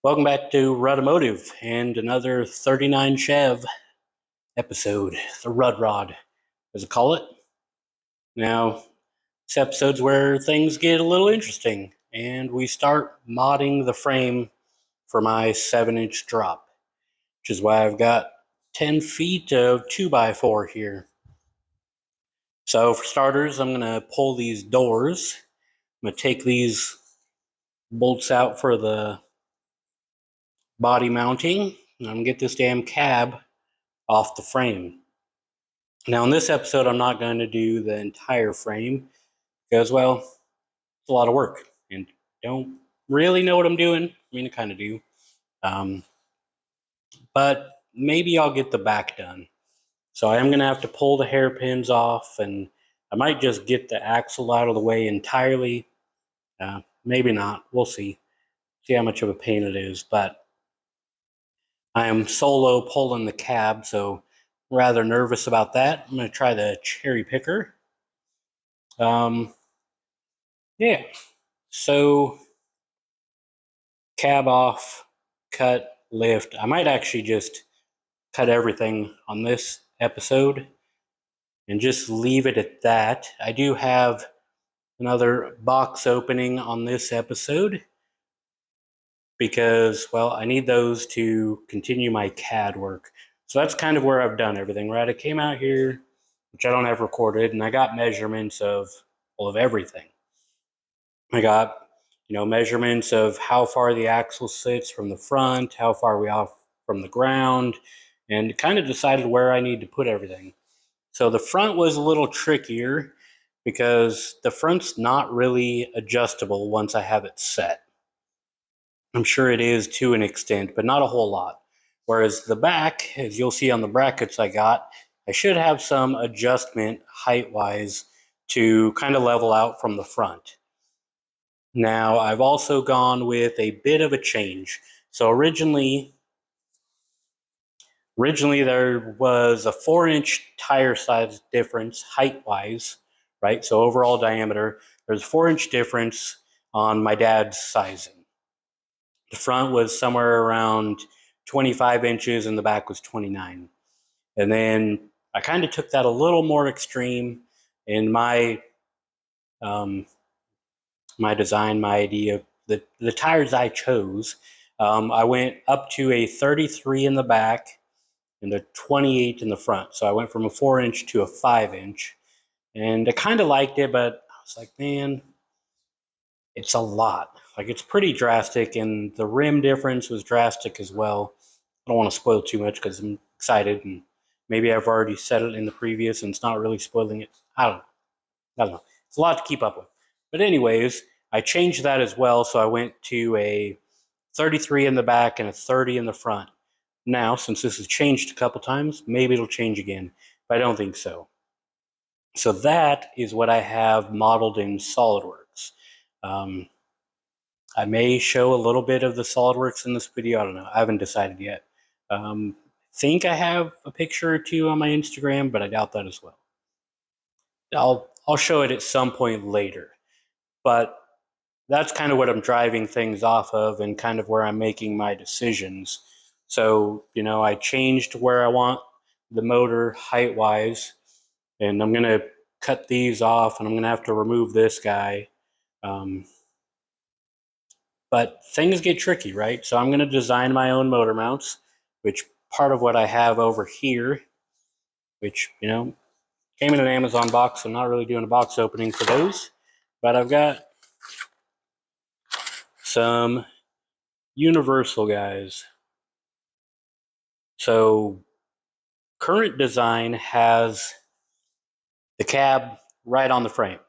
Welcome back to Automotive and another 39 Chev episode, the Rudd Rod, as I call it. Now, this episode's where things get a little interesting, and we start modding the frame for my 7-inch drop, which is why I've got 10 feet of 2x4 here. So for starters, I'm going to pull these doors. I'm going to take these bolts out for the body mounting, and I'm going to get this damn cab off the frame. Now in this episode, I'm not going to do the entire frame because, well, it's a lot of work and don't really know what I'm doing. I mean, I kind of do. But maybe I'll get the back done. So I am going to have to pull the hairpins off, and I might just get the axle out of the way entirely. Maybe not. We'll see. See how much of a pain it is. But I am solo pulling the cab, so I'm rather nervous about that. I'm going to try the cherry picker. Yeah. So cab off, cut, lift. I might actually just cut everything on this episode and just leave it at that. I do have another box opening on this episode because, well, I need those to continue my CAD work. So that's kind of where I've done everything, right? I came out here, which I don't have recorded, and I got measurements of everything. I got, measurements of how far the axle sits from the front, how far we off from the ground, and kind of decided where I need to put everything. So the front was a little trickier because the front's not really adjustable once I have it set. I'm sure it is to an extent, but not a whole lot. Whereas the back, as you'll see on the brackets I should have some adjustment height-wise to kind of level out from the front. Now, I've also gone with a bit of a change. So originally there was a 4-inch tire size difference height-wise, right? So overall diameter, there's a 4-inch difference on my dad's sizing. The front was somewhere around 25 inches and the back was 29. And then I kind of took that a little more extreme in my design, my idea, the tires I chose. I went up to a 33 in the back and a 28 in the front. So I went from a 4-inch to a 5-inch. And I kind of liked it, but I was like, man, it's a lot. Like, it's pretty drastic, and the rim difference was drastic as well. I don't want to spoil too much because I'm excited, and maybe I've already said it in the previous and it's not really spoiling it. I don't know. It's a lot to keep up with. But anyways, I changed that as well, so I went to a 33 in the back and a 30 in the front. Now, since this has changed a couple times, maybe it'll change again, but I don't think so. So that is what I have modeled in SolidWorks. I may show a little bit of the SolidWorks in this video. I don't know. I haven't decided yet. I think I have a picture or two on my Instagram, but I doubt that as well. I'll show it at some point later. But that's kind of what I'm driving things off of and kind of where I'm making my decisions. So, I changed where I want the motor height-wise, and I'm going to cut these off, and I'm going to have to remove this guy. But things get tricky, right? So I'm going to design my own motor mounts, which part of what I have over here, which, came in an Amazon box. So I'm not really doing a box opening for those. But I've got some universal guys. So current design has the cab right on the frame.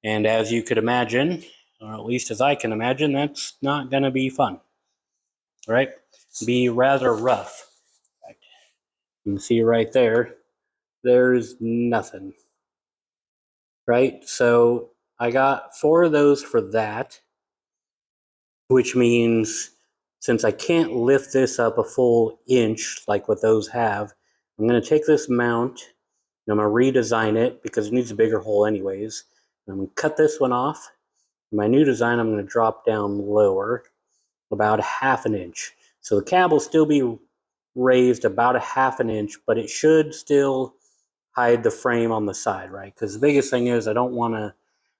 And as you could imagine, or at least as I can imagine, that's not going to be fun, right? Be rather rough. You can see right there, there's nothing, right? So I got 4 of those for that, which means since I can't lift this up a full inch like what those have, I'm going to take this mount and I'm going to redesign it because it needs a bigger hole anyways. I'm going to cut this one off. In my new design, I'm going to drop down lower. about a half an inch. So the cab will still be raised about a half an inch, but it should still hide the frame on the side, right? Because the biggest thing is I don't want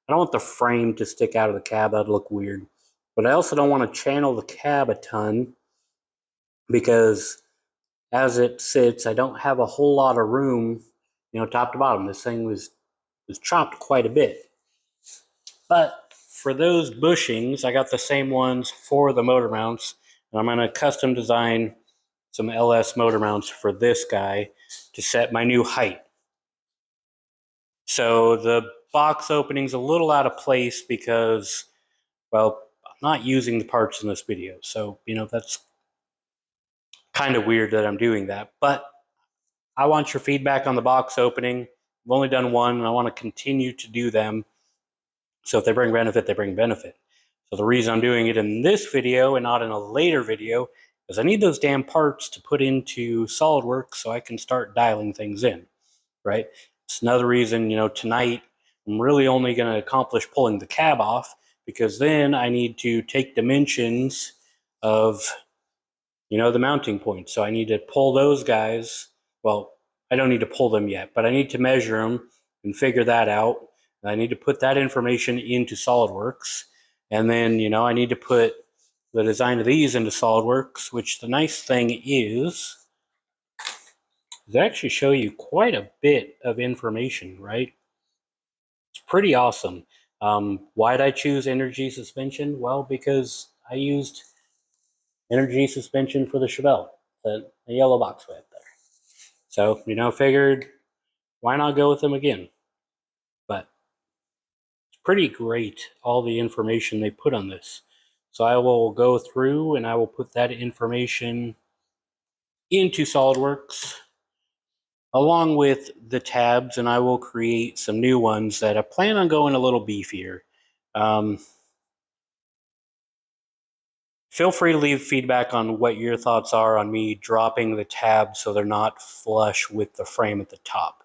the frame to stick out of the cab. That'd look weird. But I also don't want to channel the cab a ton, because as it sits, I don't have a whole lot of room, top to bottom. This thing was chopped quite a bit. But for those bushings, I got the same ones for the motor mounts, and I'm going to custom design some LS motor mounts for this guy to set my new height. So the box opening's a little out of place because, well, I'm not using the parts in this video. So, that's kind of weird that I'm doing that. But I want your feedback on the box opening. I've only done one, and I want to continue to do them. So if they bring benefit, they bring benefit. So the reason I'm doing it in this video and not in a later video is I need those damn parts to put into SolidWorks so I can start dialing things in, right? It's another reason, tonight I'm really only going to accomplish pulling the cab off, because then I need to take dimensions of, the mounting points. So I need to pull those guys. Well, I don't need to pull them yet, but I need to measure them and figure that out. I need to put that information into SolidWorks. And then, I need to put the design of these into SolidWorks, which the nice thing is they actually show you quite a bit of information, right? It's pretty awesome. Why did I choose energy suspension? Well, because I used energy suspension for the Chevelle, the yellow box way up there. So, figured why not go with them again? But it's pretty great, all the information they put on this. So I will go through and I will put that information into SolidWorks along with the tabs, and I will create some new ones that I plan on going a little beefier. Feel free to leave feedback on what your thoughts are on me dropping the tabs so they're not flush with the frame at the top.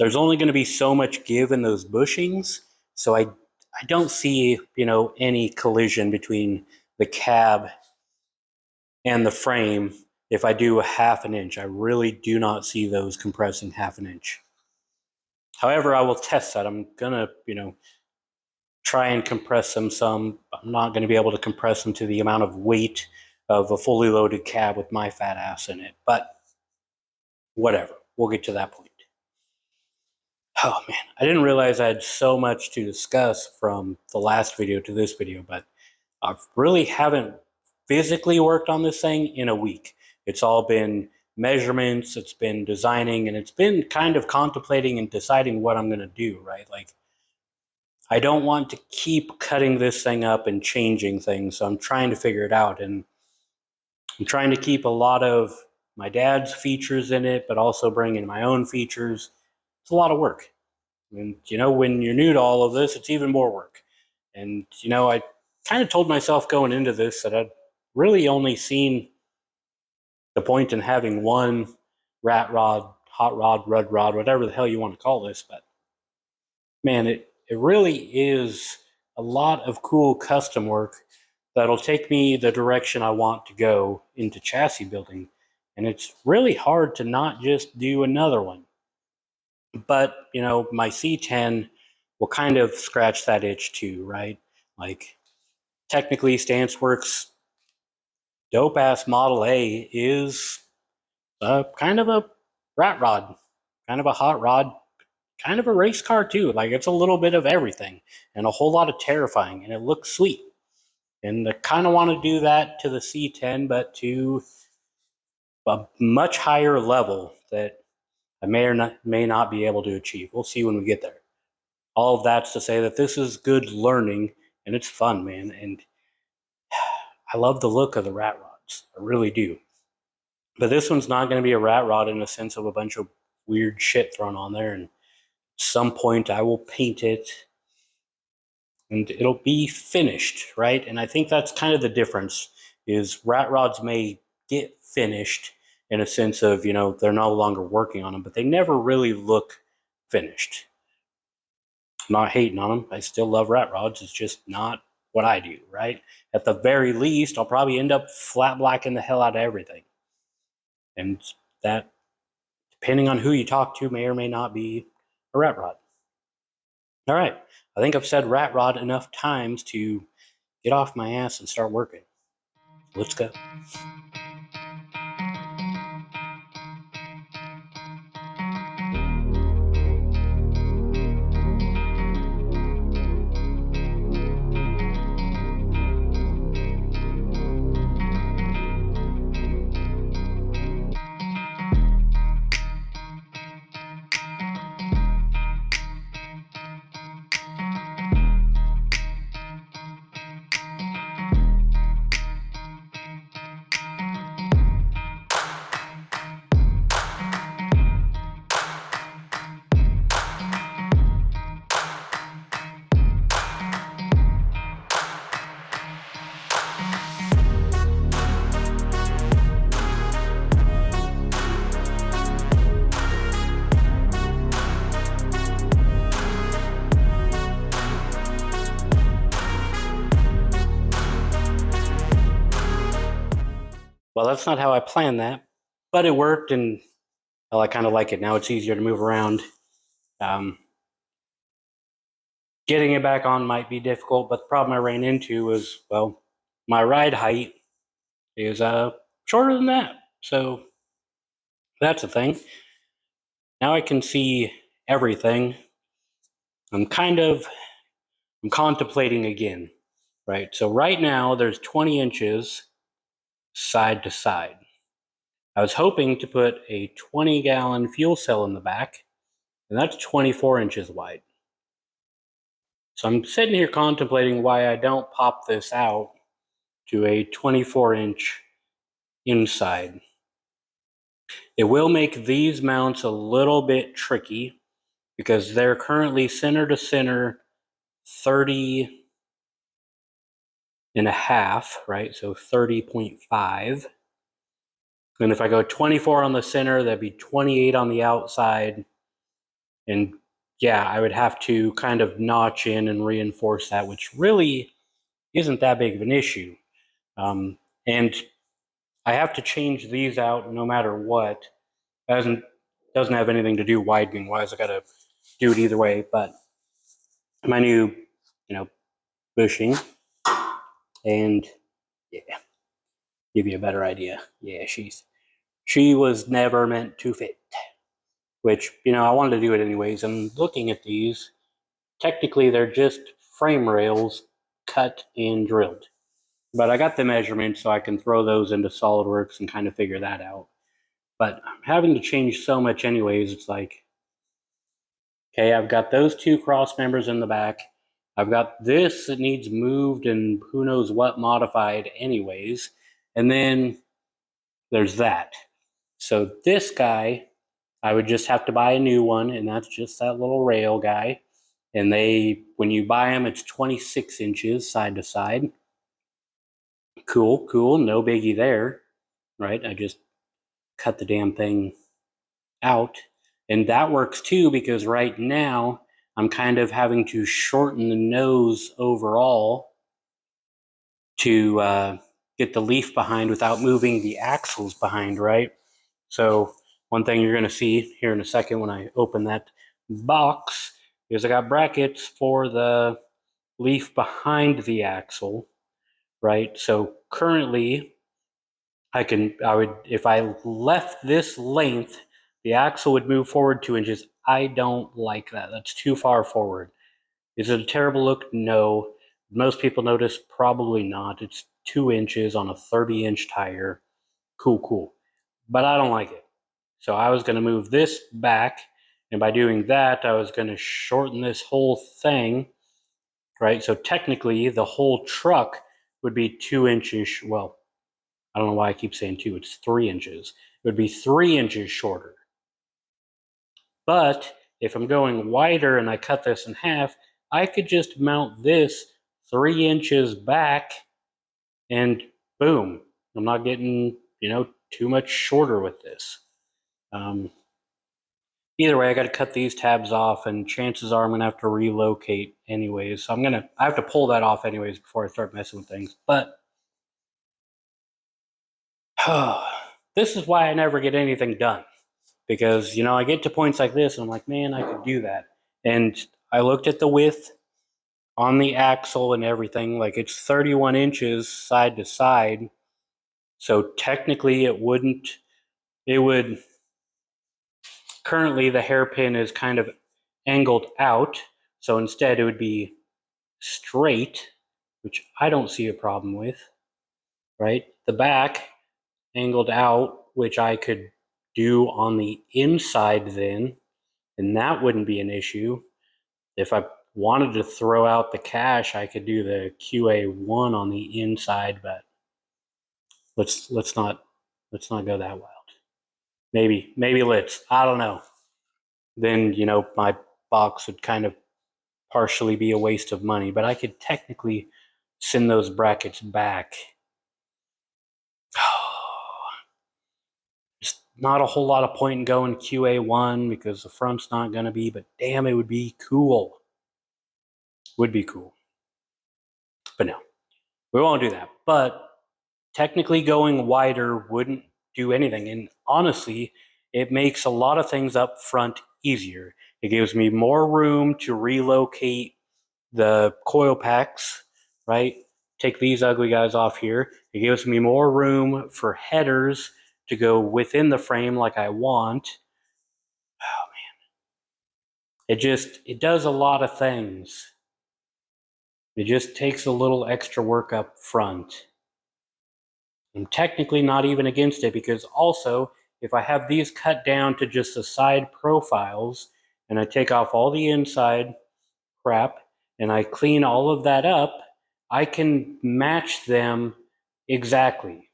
There's only going to be so much give in those bushings, so I don't see, any collision between the cab and the frame if I do a half an inch. I really do not see those compressing half an inch. However, I will test that. I'm going to, try and compress them some. I'm not going to be able to compress them to the amount of weight of a fully loaded cab with my fat ass in it, but whatever. We'll get to that point. Oh man, I didn't realize I had so much to discuss from the last video to this video, but I really haven't physically worked on this thing in a week. It's all been measurements, it's been designing, and it's been kind of contemplating and deciding what I'm going to do, right? Like, I don't want to keep cutting this thing up and changing things, so I'm trying to figure it out, and I'm trying to keep a lot of my dad's features in it, but also bring in my own features. It's a lot of work. And, when you're new to all of this, it's even more work. And, I kind of told myself going into this that I'd really only seen the point in having one rat rod, hot rod, rud rod, whatever the hell you want to call this. But, man, it really is a lot of cool custom work that'll take me the direction I want to go into chassis building. And it's really hard to not just do another one. But, my C10 will kind of scratch that itch too, right? Like, technically, StanceWorks dope-ass Model A is kind of a rat rod, kind of a hot rod, kind of a race car too. Like, it's a little bit of everything and a whole lot of terrifying, and it looks sweet. And I kind of want to do that to the C10, but to a much higher level that I may or may not be able to achieve. We'll see when we get there. All of that's to say that this is good learning, and it's fun, man. And I love the look of the rat rods. I really do. But this one's not going to be a rat rod in the sense of a bunch of weird shit thrown on there. And at some point, I will paint it, and it'll be finished, right? And I think that's kind of the difference, is rat rods may get finished in a sense of, they're no longer working on them, but they never really look finished. I'm not hating on them. I still love rat rods. It's just not what I do, right? At the very least, I'll probably end up flat blacking the hell out of everything. And that, depending on who you talk to, may or may not be a rat rod. All right, I think I've said rat rod enough times to get off my ass and start working. Let's go. Well, that's not how I planned that, but it worked, and well, I kind of like it. Now it's easier to move around. Getting it back on might be difficult, but the problem I ran into was, well, my ride height is shorter than that. So that's a thing. Now I can see everything. I'm contemplating again, right? So right now there's 20 inches side to side. I was hoping to put a 20-gallon fuel cell in the back, and that's 24 inches wide. So I'm sitting here contemplating why I don't pop this out to a 24-inch inside. It will make these mounts a little bit tricky because they're currently center to center 30 and a half, right? So 30.5. And if I go 24 on the center, that'd be 28 on the outside. And yeah, I would have to kind of notch in and reinforce that, which really isn't that big of an issue. And I have to change these out no matter what. It doesn't have anything to do widening wise. I got to do it either way. But my new, bushing, and yeah, give you a better idea. Yeah, she was never meant to fit. Which, I wanted to do it anyways. And looking at these, technically they're just frame rails cut and drilled. But I got the measurements so I can throw those into SolidWorks and kind of figure that out. But I'm having to change so much anyways, it's like, okay, I've got those two cross members in the back. I've got this that needs moved and who knows what modified anyways. And then there's that. So this guy, I would just have to buy a new one, and that's just that little rail guy. And when you buy them, it's 26 inches side to side. Cool, no biggie there, right? I just cut the damn thing out. And that works too, because right now I'm kind of having to shorten the nose overall to get the leaf behind without moving the axles behind, right? So one thing you're going to see here in a second when I open that box is I got brackets for the leaf behind the axle, right? So currently if I left this length, the axle would move forward 2 inches. I don't like that. That's too far forward. Is it a terrible look? No. Most people notice, probably not. It's 2 inches on a 30-inch tire. Cool. But I don't like it. So I was going to move this back, and by doing that, I was going to shorten this whole thing, right? So technically, the whole truck would be 2 inches, well, I don't know why I keep saying 2, it's 3 inches. It would be 3 inches shorter. But if I'm going wider and I cut this in half, I could just mount this 3 inches back and boom, I'm not getting, too much shorter with this. either way, I got to cut these tabs off, and chances are I'm going to have to relocate anyways. So I have to pull that off anyways before I start messing with things. But this is why I never get anything done. Because, you know, I get to points like this and I'm like, man, I could do that. And I looked at the width on the axle and everything. Like, it's 31 inches side to side. So technically it would, currently the hairpin is kind of angled out. So instead it would be straight, which I don't see a problem with, right? The back angled out, which I could do on the inside then, and that wouldn't be an issue. If I wanted to throw out the cash, I could do the QA1 on the inside, but let's not go that wild. Maybe let's, I don't know. Then, you know, my box would kind of partially be a waste of money, but I could technically send those brackets back. Just not a whole lot of point in going QA1 because the front's not going to be, but damn, it would be cool. Would be cool. But no, we won't do that. But technically going wider wouldn't do anything. And honestly, it makes a lot of things up front easier. It gives me more room to relocate the coil packs, right? Take these ugly guys off here. It gives me more room for headers to go within the frame like I want. Oh man. It does a lot of things. It just takes a little extra work up front. I'm technically not even against it because also, if I have these cut down to just the side profiles and I take off all the inside crap and I clean all of that up, I can match them exactly,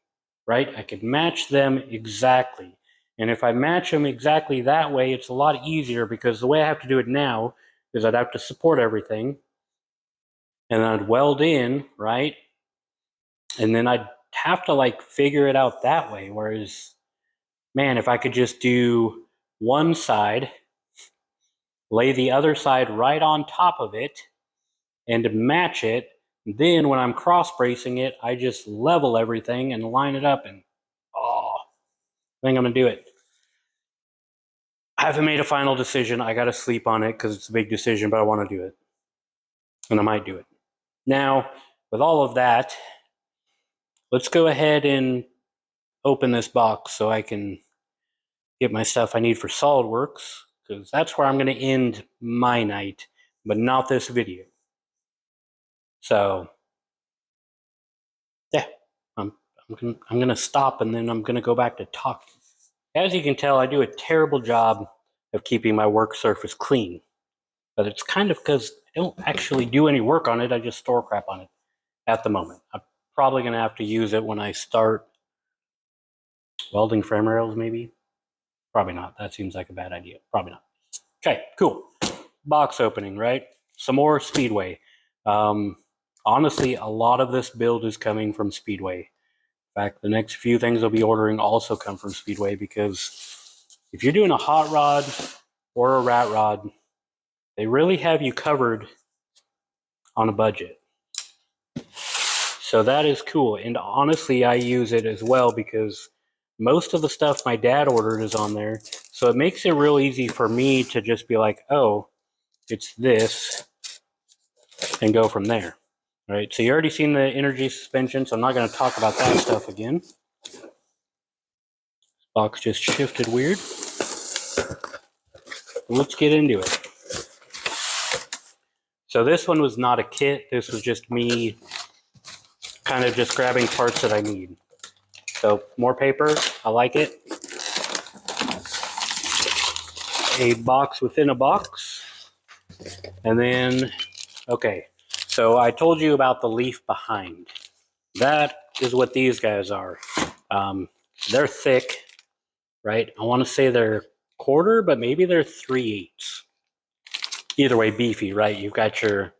right? I can match them exactly. And if I match them exactly that way, it's a lot easier because the way I have to do it now is I'd have to support everything and then I'd weld in, right? And then I'd have to like figure it out that way. Whereas, man, if I could just do one side, lay the other side right on top of it, and match it, then when I'm cross bracing it, I just level everything and line it up, and oh, I think I'm gonna do it. I haven't made a final decision. I gotta sleep on it because it's a big decision, but I want to do it, and I might do it. Now, with all of that, let's go ahead and open this box so I can get my stuff I need for SolidWorks, because that's where I'm going to end my night, but not this video. So, yeah, I'm going to stop and then I'm going to go back to talking. As you can tell, I do a terrible job of keeping my work surface clean, but it's kind of because I don't actually do any work on it. I just store crap on it at the moment. I'm probably going to have to use it when I start welding frame rails, maybe. Probably not. That seems like a bad idea. Probably not. Okay, cool. Box opening, right? Some more Speedway. Honestly, a lot of this build is coming from Speedway. In fact, the next few things I'll be ordering also come from Speedway, because if you're doing a hot rod or a rat rod, they really have you covered on a budget. So that is cool. And honestly, I use it as well because most of the stuff my dad ordered is on there. So it makes it real easy for me to just be like, oh, it's this, and go from there. All right, so you already seen the energy suspension, so I'm not going to talk about that stuff again. Box just shifted weird. Let's get into it. So this one was not a kit. This was just me kind of just grabbing parts that I need. So more paper, I like it. A box within a box. And then, okay, so I told you about the leaf behind. That is what these guys are. They're thick, right? I want to say they're quarter, but maybe they're 3/8. Either way, beefy, right? You've got your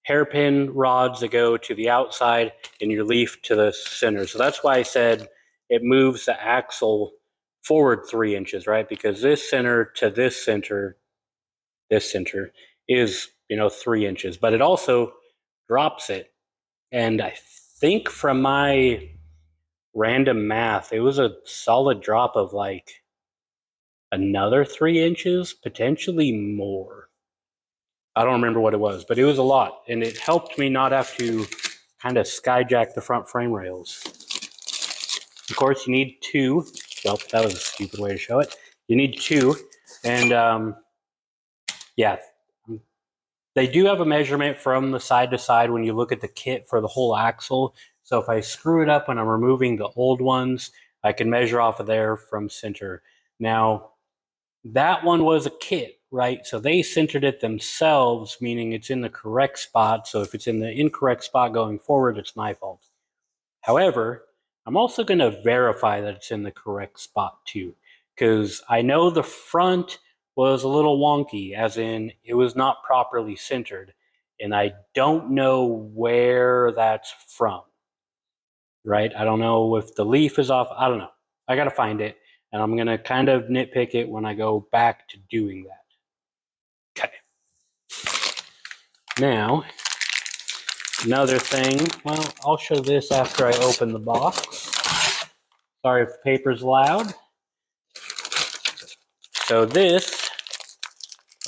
hairpin rods that go to the outside and your leaf to the center. So that's why I said it moves the axle forward 3 inches, right? Because this center to this center is, 3 inches, but it also drops it. And I think from my random math, it was a solid drop of like another 3 inches, potentially more. I don't remember what it was, but it was a lot. And it helped me not have to kind of skyjack the front frame rails. Of course, you need 2. Well, that was a stupid way to show it. You need 2. And yeah, they do have a measurement from the side to side when you look at the kit for the whole axle. So if I screw it up when I'm removing the old ones, I can measure off of there from center. Now, that one was a kit, right? So they centered it themselves, meaning it's in the correct spot. So if it's in the incorrect spot going forward, it's my fault. However, I'm also going to verify that it's in the correct spot too, because I know the front was a little wonky, as in it was not properly centered, and I don't know where that's from, right? I don't know if the leaf is off. I don't know. I got to find it, and I'm going to kind of nitpick it when I go back to doing that. Okay. Now, another thing, well, I'll show this after I open the box. Sorry if the paper's loud. So this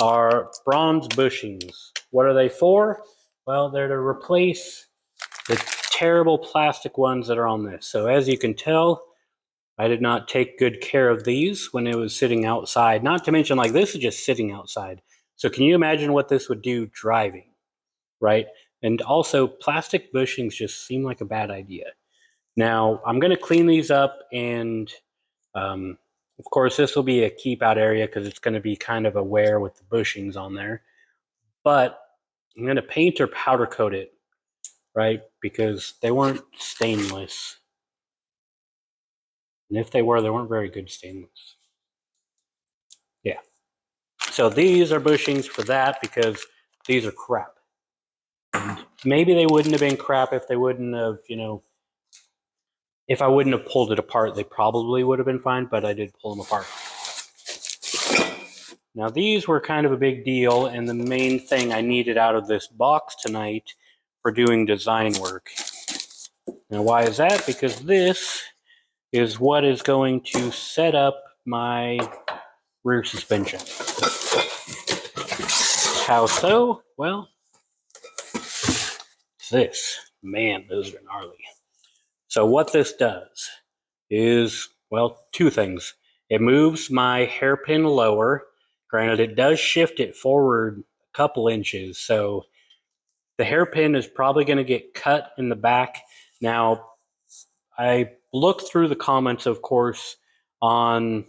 are bronze bushings. What are they for? Well, they're to replace the terrible plastic ones that are on this. So as you can tell, I did not take good care of these when it was sitting outside. Not to mention, like, this is just sitting outside. So can you imagine what this would do driving, right? And also, plastic bushings just seem like a bad idea. Now, I'm going to clean these up, and of course, this will be a keep out area because it's going to be kind of a wear with the bushings on there. But I'm going to paint or powder coat it, right? Because they weren't stainless. And if they were, they weren't very good stainless. Yeah. So these are bushings for that because these are crap. And maybe they wouldn't have been crap if they wouldn't have, if I wouldn't have pulled it apart, they probably would have been fine, but I did pull them apart. Now these were kind of a big deal, and the main thing I needed out of this box tonight for doing design work. Now why is that? Because this is what is going to set up my rear suspension. How so? Well, it's this. Man, those are gnarly. So what this does is, well, 2 things. It moves my hairpin lower. Granted, it does shift it forward a couple inches, so the hairpin is probably going to get cut in the back. Now, I looked through the comments, of course, on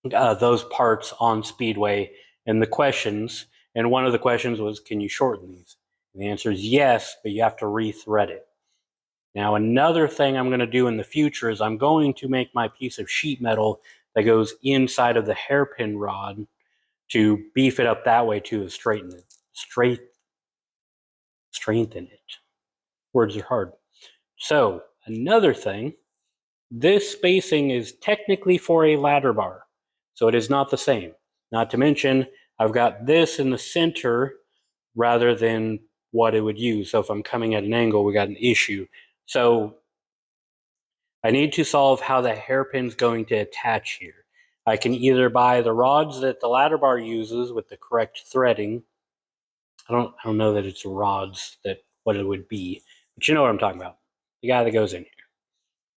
those parts on Speedway and the questions, and one of the questions was, can you shorten these? And the answer is yes, but you have to re-thread it. Now, another thing I'm going to do in the future is I'm going to make my piece of sheet metal that goes inside of the hairpin rod to beef it up that way to strengthen it. Words are hard. So, another thing, this spacing is technically for a ladder bar, so it is not the same. Not to mention, I've got this in the center rather than what it would use. So if I'm coming at an angle, we got an issue. So I need to solve how the hairpin's going to attach here. I can either buy the rods that the ladder bar uses with the correct threading. I don't know that it's rods that what it would be, but you know what I'm talking about. The guy that goes in here.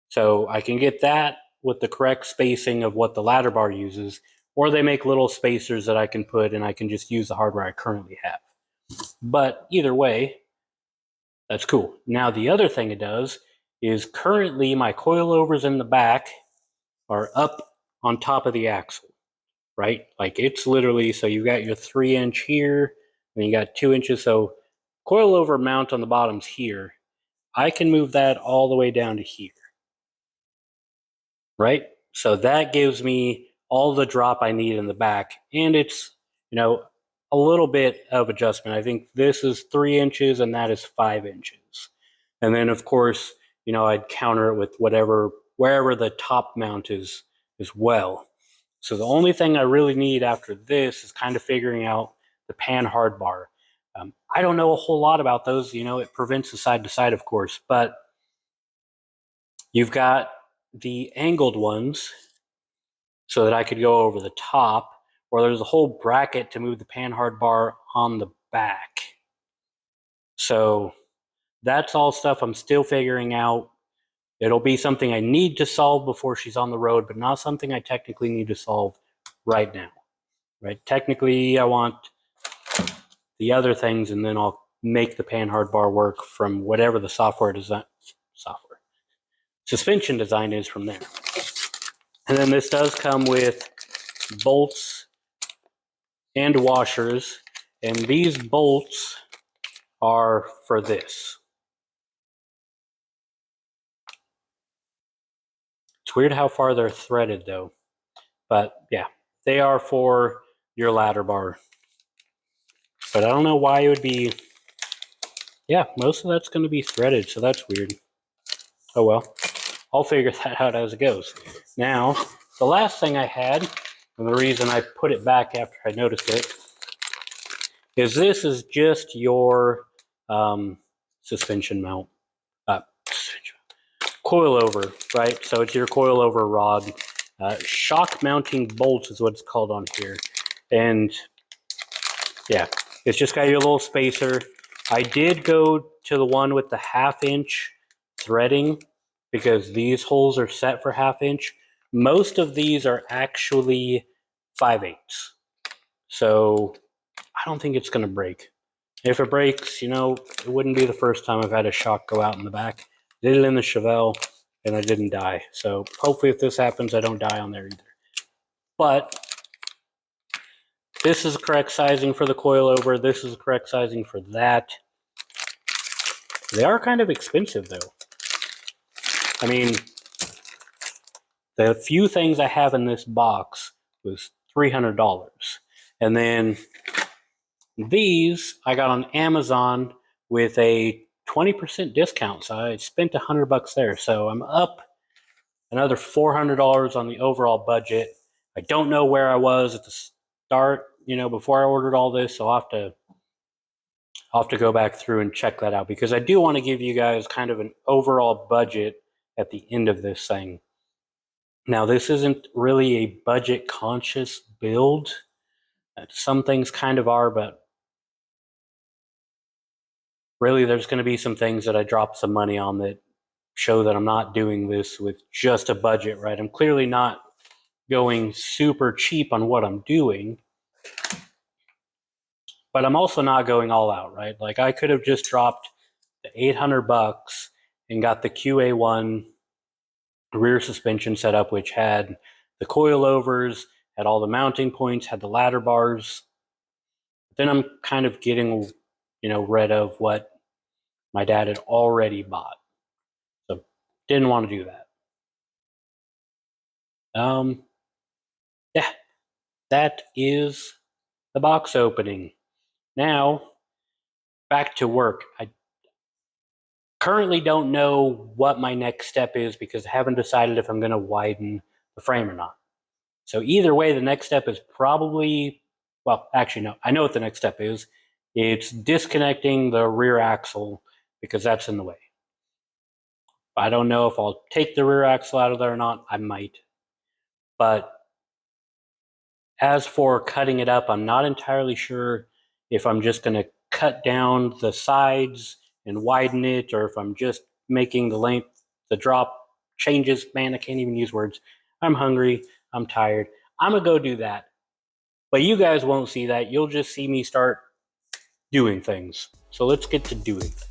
So I can get that with the correct spacing of what the ladder bar uses, or they make little spacers that I can put and I can just use the hardware I currently have. But either way, that's cool. Now the other thing it does is currently my coilovers in the back are up on top of the axle, right? Like it's literally, so you've got your 3-inch here, and you got 2 inches. So coilover mount on the bottom's here. I can move that all the way down to here, right? So that gives me all the drop I need in the back, and it's, a little bit of adjustment. I think this is 3 inches and that is 5 inches. And then of course, I'd counter it with wherever the top mount is as well. So the only thing I really need after this is kind of figuring out the pan hard bar. I don't know a whole lot about those. It prevents the side to side, of course, but you've got the angled ones so that I could go over the top, or there's a whole bracket to move the pan hard bar on the back. So that's all stuff I'm still figuring out. It'll be something I need to solve before she's on the road, but not something I technically need to solve right now. Right? Technically, I want the other things, and then I'll make the pan hard bar work from whatever the suspension design is from there. And then this does come with bolts and washers, and these bolts are for this. It's weird how far they're threaded though, but yeah, they are for your ladder bar. But I don't know why it would be, yeah, most of that's going to be threaded, so that's weird. Oh well, I'll figure that out as it goes. Now, the last thing I had, and the reason I put it back after I noticed it, is this is just your suspension mount, coilover, right? So it's your coilover rod. Shock mounting bolts is what it's called on here. And yeah, it's just got your little spacer. I did go to the one with the 1/2 inch threading because these holes are set for 1/2 inch. Most of these are actually 5/8. So I don't think it's going to break. If it breaks, it wouldn't be the first time I've had a shock go out in the back. Did it in the Chevelle, and I didn't die. So hopefully if this happens, I don't die on there either. But this is the correct sizing for the coilover. This is the correct sizing for that. They are kind of expensive, though. I mean, the few things I have in this box was $300. And then these I got on Amazon with a 20% discount. So I spent $100 there. So I'm up another $400 on the overall budget. I don't know where I was at the start, before I ordered all this. So I'll have to go back through and check that out, because I do want to give you guys kind of an overall budget at the end of this thing. Now, this isn't really a budget conscious build. Some things kind of are, but really there's going to be some things that I drop some money on that show that I'm not doing this with just a budget, right? I'm clearly not going super cheap on what I'm doing, but I'm also not going all out, right? Like I could have just dropped the $800 and got the QA1 rear suspension setup, which had the coilovers, had all the mounting points, had the ladder bars. But then I'm kind of getting, rid of what my dad had already bought. So didn't want to do that. Yeah, that is the box opening. Now, back to work. I currently don't know what my next step is because I haven't decided if I'm going to widen the frame or not. So either way, the next step is probably, well, actually, no, I know what the next step is. It's disconnecting the rear axle because that's in the way. I don't know if I'll take the rear axle out of there or not. I might. But as for cutting it up, I'm not entirely sure if I'm just going to cut down the sides and widen it, or if I'm just making the length, the drop changes. Man, I can't even use words. I'm hungry. I'm tired. I'm going to go do that. But you guys won't see that. You'll just see me start doing things. So let's get to doing things.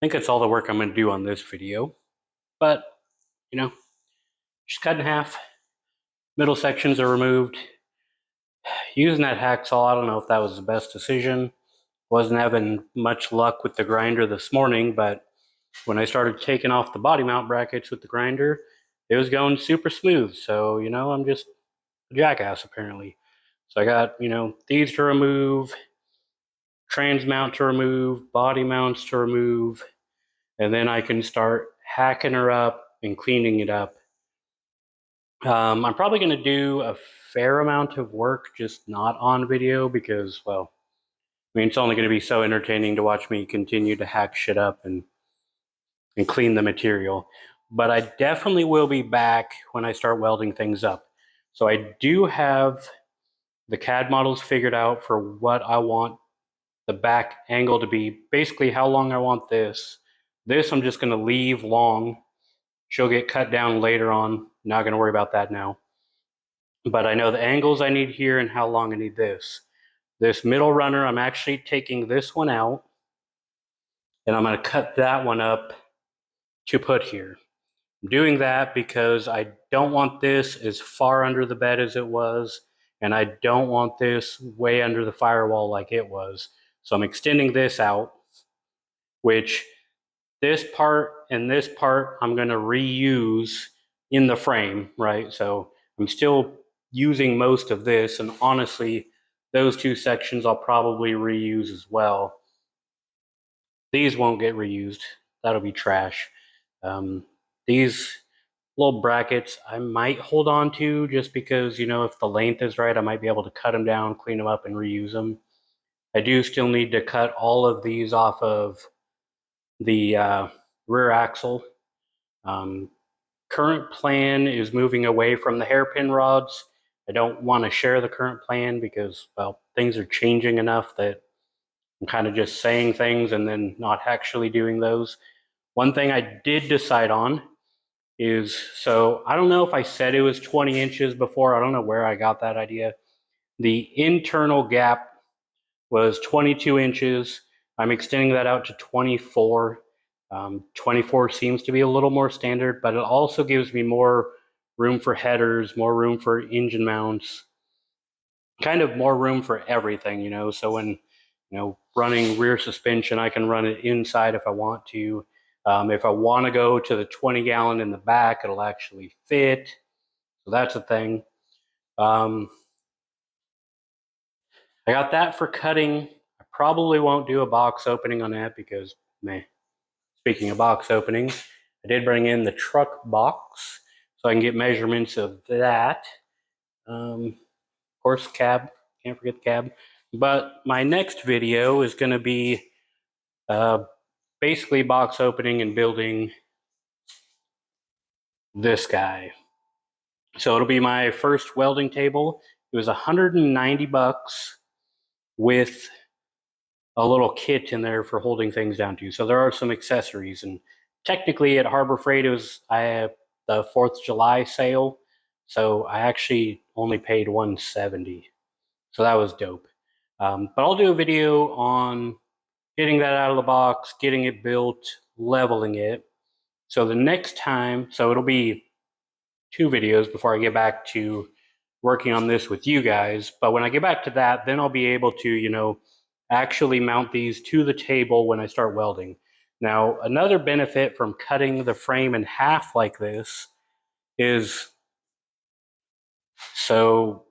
think that's all the work I'm going to do on this video. But, you know, just cut in half. Middle sections are removed. Using that hacksaw, I don't know if that was the best decision. Wasn't having much luck with the grinder this morning, but when I started taking off the body mount brackets with the grinder, it was going super smooth. So, you know, I'm just a jackass apparently. So I got, you know, these to remove, trans mount to remove, body mounts to remove, and then I can start hacking her up and cleaning it up. I'm probably going to do a fair amount of work, just not on video because, well, I mean, it's only going to be so entertaining to watch me continue to hack shit up and clean the material. But I definitely will be back when I start welding things up. So I do have the CAD models figured out for what I want the back angle to be, basically how long I want this. This I'm just going to leave long. She'll get cut down later on. Not going to worry about that now. But I know the angles I need here and how long I need this. This middle runner, I'm actually taking this one out, and I'm going to cut that one up to put here. I'm doing that because I don't want this as far under the bed as it was, and I don't want this way under the firewall like it was. So I'm extending this out, which this part and this part I'm going to reuse in the frame, right? So I'm still using most of this, and honestly, those two sections I'll probably reuse as well. These won't get reused. That'll be trash. These little brackets I might hold on to just because, you know, if the length is right, I might be able to cut them down, clean them up, and reuse them. I do still need to cut all of these off of the rear axle. Current plan is moving away from the hairpin rods. I don't want to share the current plan because, well, things are changing enough that I'm kind of just saying things and then not actually doing those. One thing I did decide on is, so I don't know if I said it was 20 inches before. I don't know where I got that idea. The internal gap was 22 inches. I'm extending that out to 24. 24 seems to be a little more standard, but it also gives me more room for headers, more room for engine mounts, kind of more room for everything, you know. So when, you know, running rear suspension, I can run it inside if I want to. If I want to go to the 20-gallon in the back, it'll actually fit. So that's a thing. I got that for cutting. I probably won't do a box opening on that because, meh. Speaking of box openings, I did bring in the truck box so I can get measurements of that. Of course, cab, can't forget the cab. But my next video is going to be basically box opening and building this guy. So it'll be my first welding table. It was $190 with a little kit in there for holding things down to. So there are some accessories, and technically at Harbor Freight it was the 4th of July sale, so I actually only paid $170. So that was dope. But I'll do a video on getting that out of the box, getting it built, leveling it. So the next time, so it'll be 2 videos before I get back to working on this with you guys. But when I get back to that, then I'll be able to, you know, actually mount these to the table when I start welding. Now, another benefit from cutting the frame in half like this is, so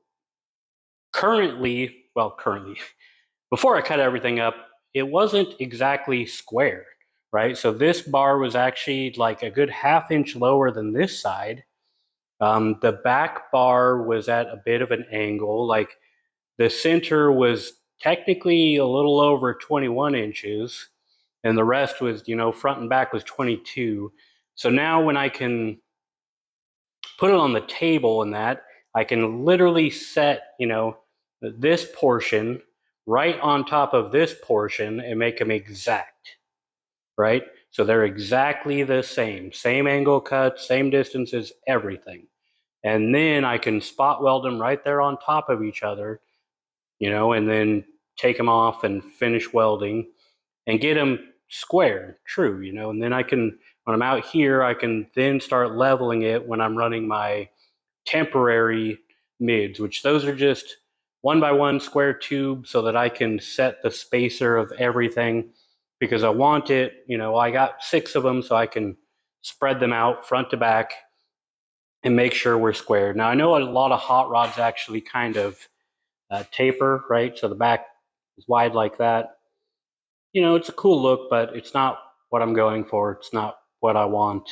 currently, before I cut everything up, it wasn't exactly square, right? So this bar was actually like a good ½ inch lower than this side. The back bar was at a bit of an angle, like the center was technically a little over 21 inches, and the rest was, you know, front and back was 22. So now when I can put it on the table and that, I can literally set, you know, this portion right on top of this portion and make them exact, right? So they're exactly the same angle cut, same distances, everything. And then I can spot weld them right there on top of each other, you know, and then take them off and finish welding and get them square, true, and then I can, when I'm out here, I can then start leveling it when I'm running my temporary mids, which those are just 1x1 square tubes so that I can set the spacer of everything because I want it, I got 6 of them so I can spread them out front to back and make sure we're squared. Now I know a lot of hot rods actually kind of taper, right? So the back is wide like that. It's a cool look, but it's not what I'm going for. It's not what I want.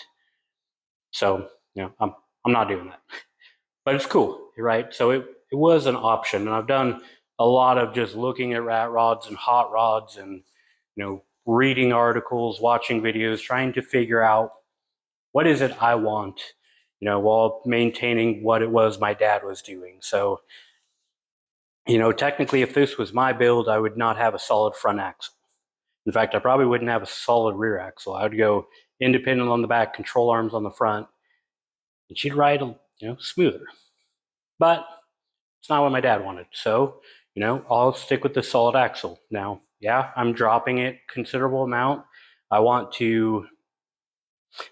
So, I'm not doing that. But it's cool, right? So it was an option. And I've done a lot of just looking at rat rods and hot rods and, reading articles, watching videos, trying to figure out what is it I want, while maintaining what it was my dad was doing. So, technically, if this was my build, I would not have a solid front axle. In fact, I probably wouldn't have a solid rear axle. I would go independent on the back, control arms on the front, and she'd ride, smoother. But it's not what my dad wanted. So, I'll stick with the solid axle. Now, yeah, I'm dropping it considerable amount. I want to,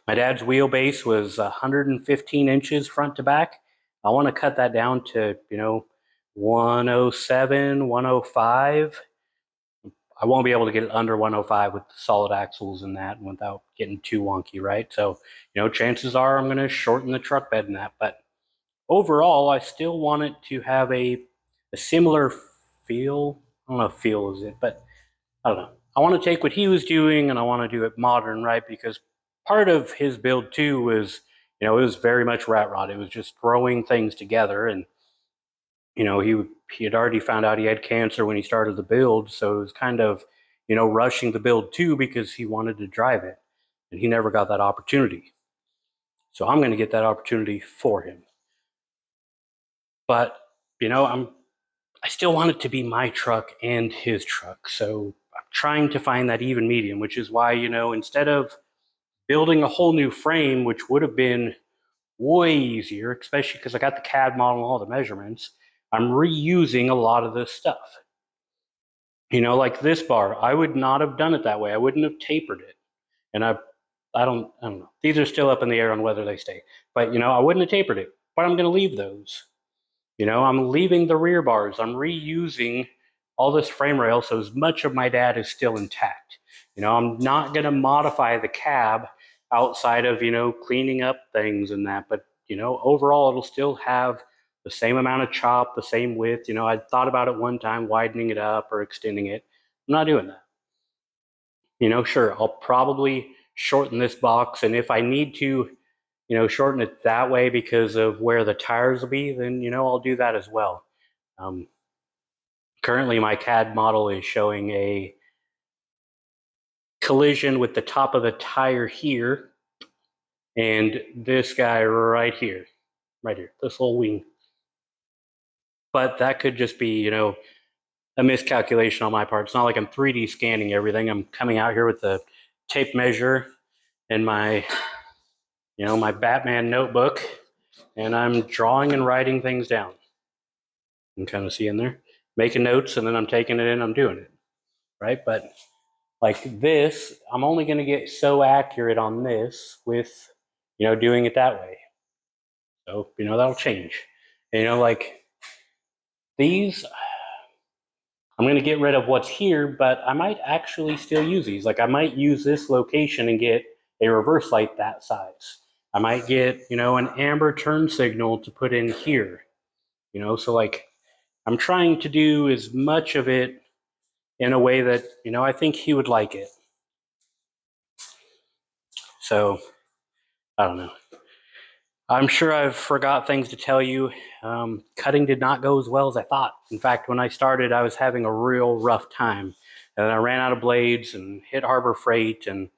my dad's wheelbase was 115 inches front to back. I want to cut that down to, 107, 105. I won't be able to get it under 105 with the solid axles and that without getting too wonky, right? So, chances are I'm going to shorten the truck bed in that. But overall, I still want it to have a similar feel. I don't know if feel is it, but I don't know. I want to take what he was doing and I want to do it modern, right? Because part of his build too was, it was very much rat rod. It was just throwing things together. And, he had already found out he had cancer when he started the build. So it was kind of, rushing the build too because he wanted to drive it. And he never got that opportunity. So I'm going to get that opportunity for him. But, I still want it to be my truck and his truck. So I'm trying to find that even medium, which is why, instead of building a whole new frame, which would have been way easier, especially because I got the CAD model and all the measurements, I'm reusing a lot of this stuff. Like this bar, I would not have done it that way. I wouldn't have tapered it. And I don't know. These are still up in the air on whether they stay. But, I wouldn't have tapered it. But I'm going to leave those. I'm leaving the rear bars. I'm reusing all this frame rail, so as much of my dad is still intact. I'm not going to modify the cab outside of, cleaning up things and that. But, overall, it'll still have the same amount of chop, the same width. I thought about it one time, widening it up or extending it. I'm not doing that. Sure, I'll probably shorten this box. And if I need to, shorten it that way because of where the tires will be, then, I'll do that as well. Currently, my CAD model is showing a collision with the top of the tire here and this guy right here, this little wing. But that could just be, a miscalculation on my part. It's not like I'm 3D scanning everything. I'm coming out here with the tape measure and my, my Batman notebook, and I'm drawing and writing things down. You can kind of see in there, making notes, and then I'm taking it in, I'm doing it, right? But like this, I'm only going to get so accurate on this with, doing it that way. So, that'll change. And, like these, I'm going to get rid of what's here, but I might actually still use these. Like I might use this location and get a reverse light that size. I might get, an amber turn signal to put in here, so like I'm trying to do as much of it in a way that, I think he would like it. So, I don't know. I'm sure I've forgot things to tell you. Cutting did not go as well as I thought. In fact, when I started, I was having a real rough time. And then I ran out of blades and hit Harbor Freight and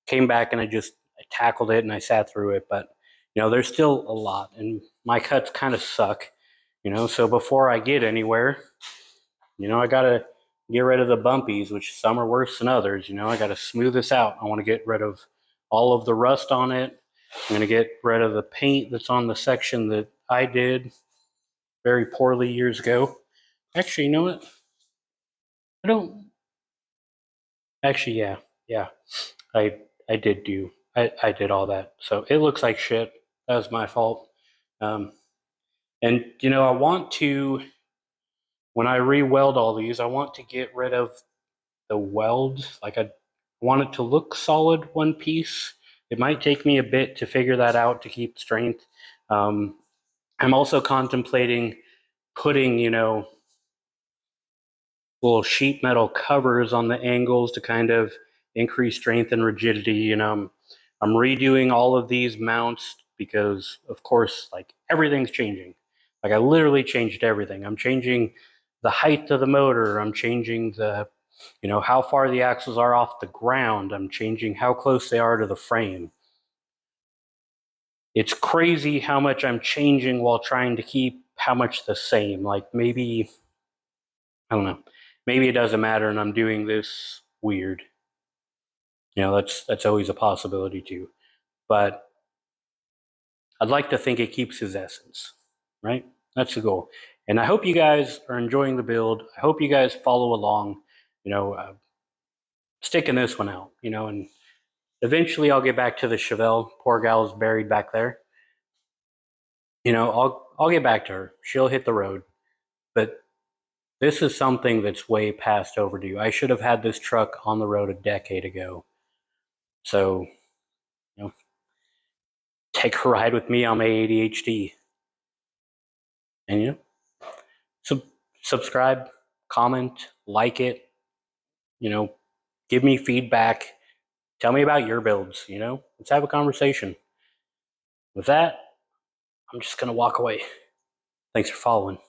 came back and I tackled it and I sat through it. But, there's still a lot. And my cuts kind of suck, So before I get anywhere, I got to get rid of the bumpies, which some are worse than others. I got to smooth this out. I want to get rid of all of the rust on it. I'm going to get rid of the paint that's on the section that I did very poorly years ago. Actually, you know what? I don't. Actually, yeah. yeah, I did all that. So it looks like shit. That was my fault. Um, and I want to, when I re-weld all these, I want to get rid of the weld. Like I want it to look solid one piece. It might take me a bit to figure that out to keep strength. Um, I'm also contemplating putting, little sheet metal covers on the angles to kind of increase strength and rigidity. I'm redoing all of these mounts because, of course, like everything's changing. Like I literally changed everything. I'm changing the height of the motor. I'm changing how far the axles are off the ground. I'm changing how close they are to the frame. It's crazy how much I'm changing while trying to keep how much the same. Like maybe, I don't know, maybe it doesn't matter and I'm doing this weird. That's always a possibility too. But I'd like to think it keeps his essence, right? That's the goal. And I hope you guys are enjoying the build. I hope you guys follow along, sticking this one out, and eventually I'll get back to the Chevelle. Poor gal is buried back there. I'll get back to her. She'll hit the road. But this is something that's way past overdue. I should have had this truck on the road a decade ago. So, take a ride with me on my ADHD. And sub- subscribe, comment, like it, give me feedback. Tell me about your builds, Let's have a conversation. With that, I'm just going to walk away. Thanks for following.